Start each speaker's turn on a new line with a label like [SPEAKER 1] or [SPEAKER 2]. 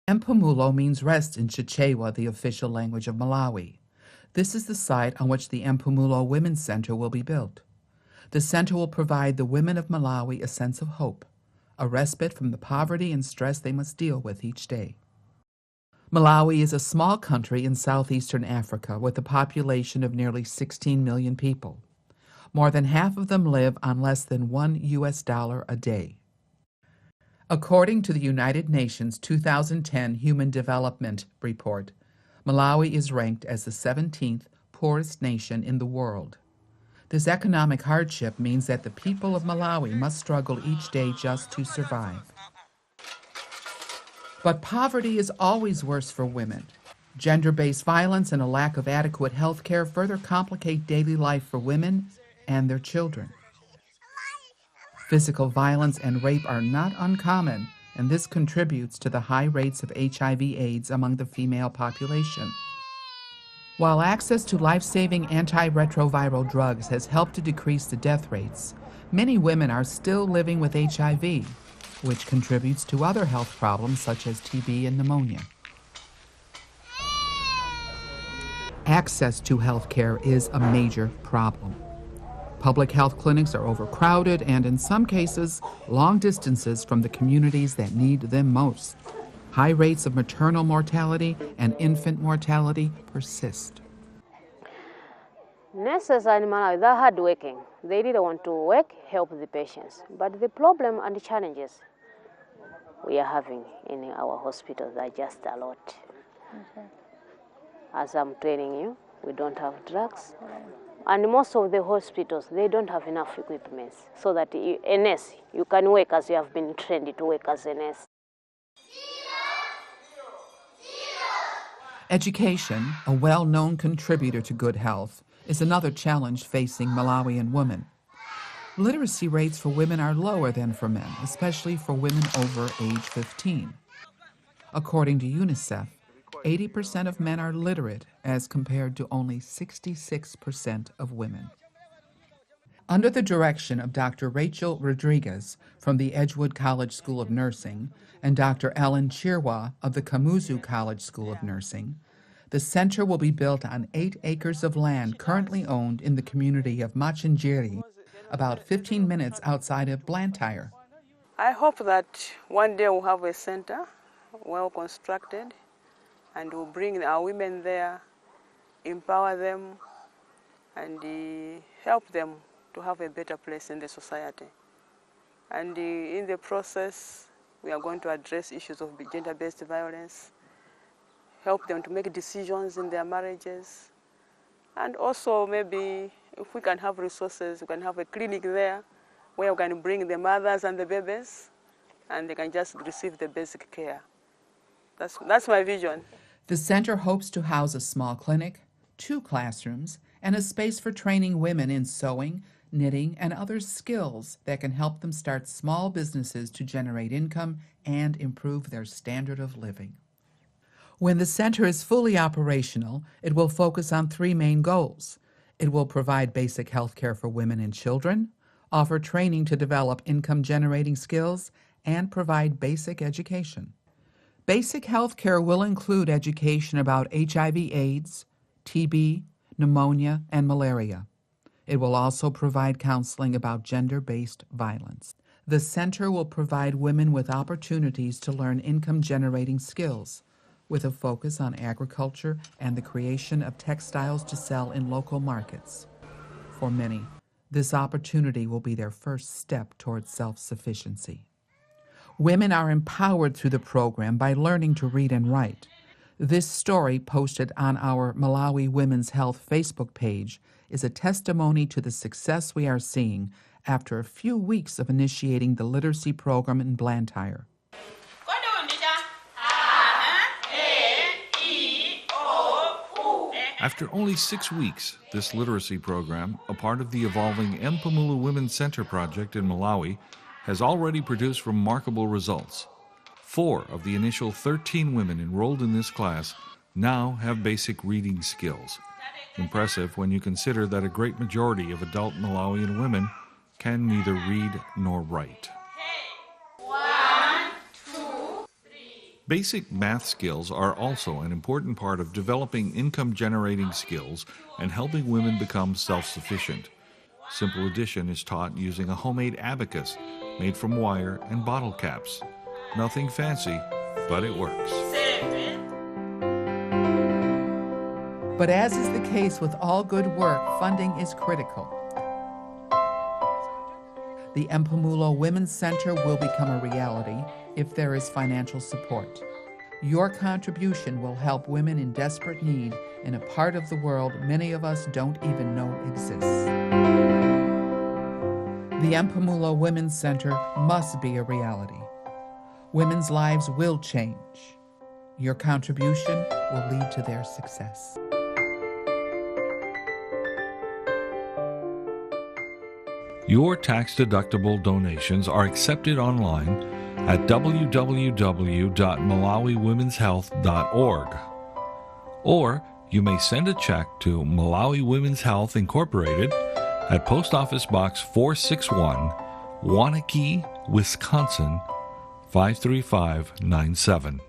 [SPEAKER 1] Mpumulo means rest in Chichewa, the official language of Malawi. This is the site on which the Mpumulo Women's Center will be built. The center will provide the women of Malawi a sense of hope, a respite from the poverty and stress they must deal with each day. Malawi is a small country in southeastern Africa with a population of nearly 16 million people. More than half of them live on less than $1 a day. According to the United Nations 2010 Human Development Report, Malawi is ranked as the 17th poorest nation in the world. This economic hardship means that the people of Malawi must struggle each day just to survive. But poverty is always worse for women. Gender-based violence and a lack of adequate health care further complicate daily life for women and their children. Physical violence and rape are not uncommon, and this contributes to the high rates of HIV/AIDS among the female population. While access to life-saving antiretroviral drugs has helped to decrease the death rates, many women are still living with HIV, which contributes to other health problems such as TB and pneumonia. Access to health care is a major problem. Public health clinics are overcrowded and, in some cases, long distances from the communities that need them most. High rates of maternal mortality and infant mortality persist.
[SPEAKER 2] Nurses in Malawi, they're hardworking. They really want to work, help the patients. But the problem and the challenges we are having in our hospitals are just a lot. Okay. As I'm telling you, we don't have drugs. And most of the hospitals, they don't have enough equipment so that a nurse, you can work as you have been trained to work as a nurse.
[SPEAKER 1] Education, a well-known contributor to good health, is another challenge facing Malawian women. Literacy rates for women are lower than for men, especially for women over age 15. According to UNICEF, 80% of men are literate as compared to only 66% of women. Under the direction of Dr. Rachel Rodriguez from the Edgewood College School of Nursing and Dr. Ellen Chirwa of the Kamuzu College School of Nursing, the center will be built on 8 acres of land currently owned in the community of Machinjiri, about 15 minutes outside of Blantyre.
[SPEAKER 3] I hope that one day we'll have a center well constructed, and we'll bring our women there, empower them, and help them to have a better place in the society. And in the process, we are going to address issues of gender-based violence, help them to make decisions in their marriages, and also maybe if we can have resources, we can have a clinic there where we can bring the mothers and the babies, and they can just receive the basic care. That's my vision.
[SPEAKER 1] The center hopes to house a small clinic, 2 classrooms, and a space for training women in sewing, knitting, and other skills that can help them start small businesses to generate income and improve their standard of living. When the center is fully operational, it will focus on 3 main goals. It will provide basic health care for women and children, offer training to develop income-generating skills, and provide basic education. Basic health care will include education about HIV/AIDS, TB, pneumonia, and malaria. It will also provide counseling about gender-based violence. The center will provide women with opportunities to learn income-generating skills, with a focus on agriculture and the creation of textiles to sell in local markets. For many, this opportunity will be their first step towards self-sufficiency. Women are empowered through the program by learning to read and write. This story, posted on our Malawi Women's Health Facebook page, is a testimony to the success we are seeing after a few weeks of initiating the literacy program in Blantyre.
[SPEAKER 4] After only 6 weeks, this literacy program, a part of the evolving MWH Women's Center project in Malawi, has already produced remarkable results. 4 of the initial 13 women enrolled in this class now have basic reading skills. Impressive when you consider that a great majority of adult Malawian women can neither read nor write. Basic math skills are also an important part of developing income-generating skills and helping women become self-sufficient. Simple addition is taught using a homemade abacus made from wire and bottle caps. Nothing fancy, but it works.
[SPEAKER 1] But as is the case with all good work, funding is critical. The MWH Women's Center will become a reality if there is financial support. Your contribution will help women in desperate need in a part of the world many of us don't even know exists. The MWH Women's Center must be a reality. Women's lives will change. Your contribution will lead to their success.
[SPEAKER 4] Your tax-deductible donations are accepted online at www.malawiwomenshealth.org. Or you may send a check to Malawi Women's Health Incorporated at Post Office Box 461, Waunakee, Wisconsin, 53597.